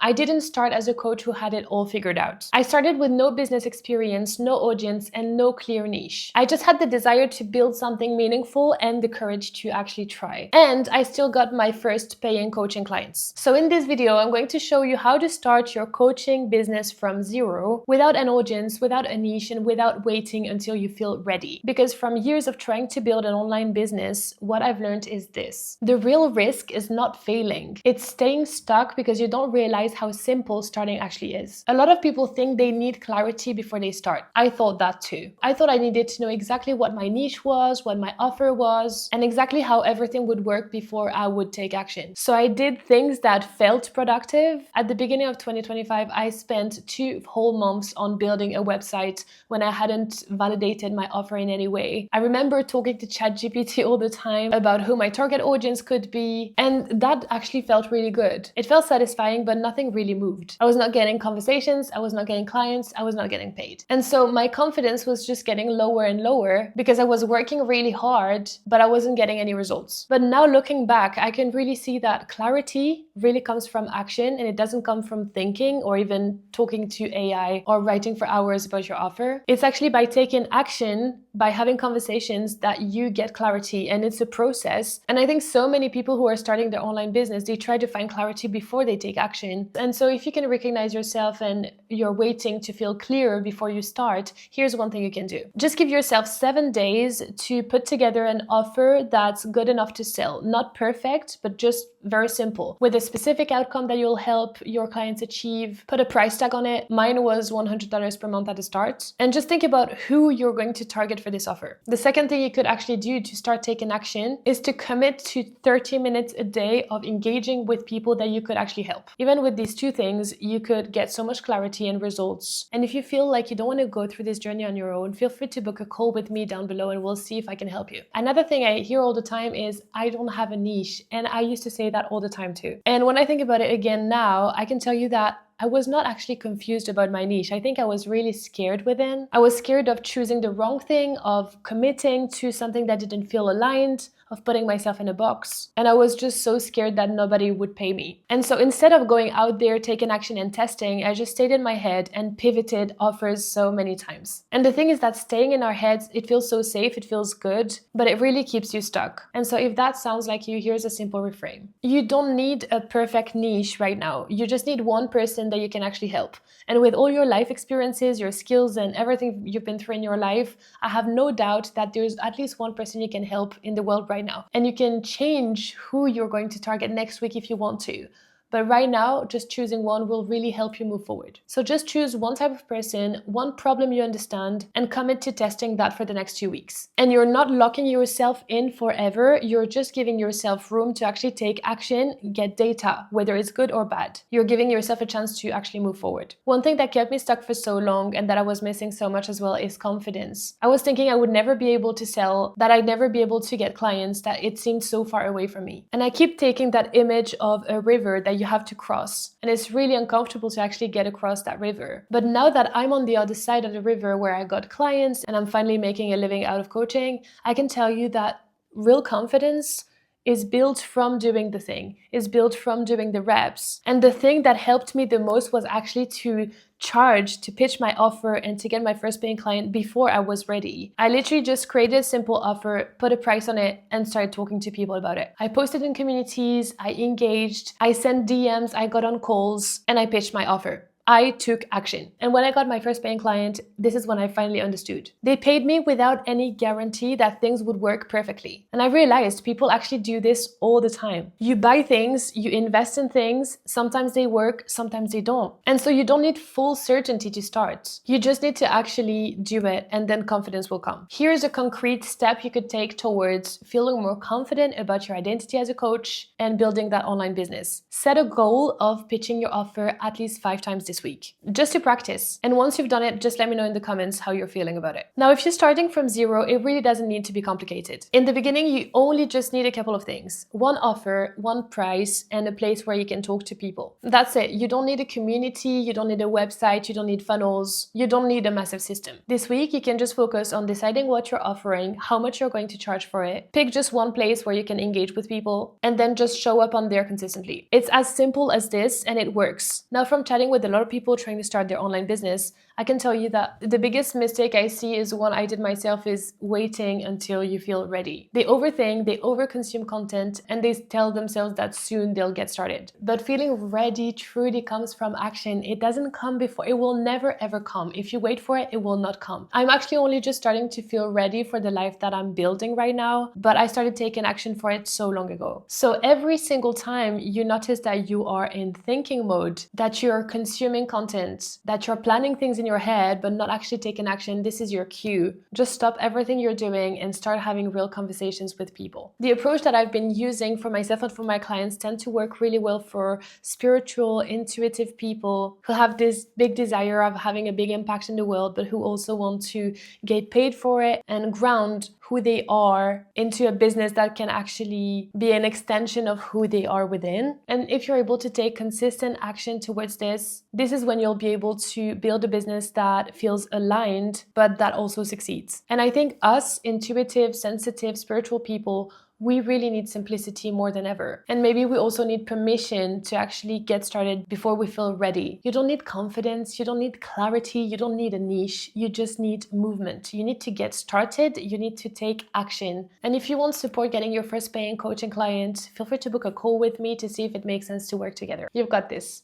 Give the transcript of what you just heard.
I didn't start as a coach who had it all figured out. I started with no business experience, no audience, and no clear niche. I just had the desire to build something meaningful and the courage to actually try. And I still got my first paying coaching clients. So in this video, I'm going to show you how to start your coaching business from zero without an audience, without a niche, and without waiting until you feel ready. Because from years of trying to build an online business, what I've learned is this. The real risk is not failing. It's staying stuck because you don't realize how simple starting actually is. A lot of people think they need clarity before they start. I thought that too. I thought I needed to know exactly what my niche was, what my offer was, and exactly how everything would work before I would take action. So I did things that felt productive. At the beginning of 2025, I spent 2 whole months on building a website when I hadn't validated my offer in any way. I remember talking to ChatGPT all the time about who my target audience could be, and that actually felt really good. It felt satisfying, but nothing really moved. I was not getting conversations, I was not getting clients, I was not getting paid. And so my confidence was just getting lower and lower because I was working really hard, but I wasn't getting any results. But now looking back, I can really see that clarity really comes from action, and it doesn't come from thinking or even talking to AI or writing for hours about your offer. It's actually by taking action, by having conversations, that you get clarity, and it's a process. And I think so many people who are starting their online business, they try to find clarity before they take action. And so if you can recognize yourself and you're waiting to feel clearer before you start, here's one thing you can do. Just give yourself 7 days to put together an offer that's good enough to sell. Not perfect, but just very simple, with a specific outcome that you'll help your clients achieve. Put a price tag on it. Mine was $100 per month at the start. And just think about who you're going to target for this offer. The second thing you could actually do to start taking action is to commit to 30 minutes a day of engaging with people that you could actually help. Even with these 2 things, you could get so much clarity and results. And if you feel like you don't want to go through this journey on your own, feel free to book a call with me down below and we'll see if I can help you. Another thing I hear all the time is I don't have a niche. And I used to say that all the time too. And when I think about it again now, I can tell you that I was not actually confused about my niche. I think I was really scared within. I was scared of choosing the wrong thing, of committing to something that didn't feel aligned, of putting myself in a box. And I was just so scared that nobody would pay me. And so instead of going out there, taking action and testing, I just stayed in my head and pivoted offers so many times. And the thing is that staying in our heads, it feels so safe, it feels good, but it really keeps you stuck. And so if that sounds like you, here's a simple reframe. You don't need a perfect niche right now. You just need one person that you can actually help. And with all your life experiences, your skills, and everything you've been through in your life, I have no doubt that there's at least one person you can help in the world right now. And you can change who you're going to target next week if you want to. But right now, just choosing one will really help you move forward. So just choose one type of person, one problem you understand, and commit to testing that for the next 2 weeks. And you're not locking yourself in forever. You're just giving yourself room to actually take action, get data, whether it's good or bad. You're giving yourself a chance to actually move forward. One thing that kept me stuck for so long and that I was missing so much as well is confidence. I was thinking I would never be able to sell, that I'd never be able to get clients, that it seemed so far away from me. And I keep taking that image of a river that you have to cross. And it's really uncomfortable to actually get across that river. But now that I'm on the other side of the river where I got clients and I'm finally making a living out of coaching, I can tell you that real confidence is built from doing the thing, is built from doing the reps. And the thing that helped me the most was actually to charge, to pitch my offer and to get my first paying client before I was ready. I literally just created a simple offer, put a price on it, and started talking to people about it. I posted in communities, I engaged, I sent DMs, I got on calls, and I pitched my offer. I took action. And when I got my first paying client, this is when I finally understood. They paid me without any guarantee that things would work perfectly. And I realized people actually do this all the time. You buy things, you invest in things, sometimes they work, sometimes they don't. And so you don't need full certainty to start. You just need to actually do it, and then confidence will come. Here's a concrete step you could take towards feeling more confident about your identity as a coach and building that online business. Set a goal of pitching your offer at least 5 times this this week, just to practice. And once you've done it, just let me know in the comments how you're feeling about it. Now, if you're starting from zero, it really doesn't need to be complicated. In the beginning, you only just need a couple of things: one offer, one price, and a place where you can talk to people. That's it. You don't need a community, you don't need a website, you don't need funnels, you don't need a massive system. This week, you can just focus on deciding what you're offering, how much you're going to charge for it, pick just one place where you can engage with people, and then just show up on there consistently. It's as simple as this, and it works. Now, from chatting with a lot of people trying to start their online business, I can tell you that the biggest mistake I see is one I did myself, is waiting until you feel ready. They overthink, they overconsume content, and they tell themselves that soon they'll get started. But feeling ready truly comes from action. It doesn't come before. It will never ever come. If you wait for it, it will not come. I'm actually only just starting to feel ready for the life that I'm building right now, but I started taking action for it so long ago. So every single time you notice that you are in thinking mode, that you're consuming content, that you're planning things in your head but not actually taking action, this is your cue. Just stop everything you're doing and start having real conversations with people. The approach that I've been using for myself and for my clients tend to work really well for spiritual, intuitive people who have this big desire of having a big impact in the world, but who also want to get paid for it and ground who they are into a business that can actually be an extension of who they are within. And if you're able to take consistent action towards this, this is when you'll be able to build a business that feels aligned, but that also succeeds. And I think us intuitive, sensitive, spiritual people, we really need simplicity more than ever. And maybe we also need permission to actually get started before we feel ready. You don't need confidence, you don't need clarity, you don't need a niche, you just need movement. You need to get started, you need to take action. And if you want support getting your first paying coaching client, feel free to book a call with me to see if it makes sense to work together. You've got this.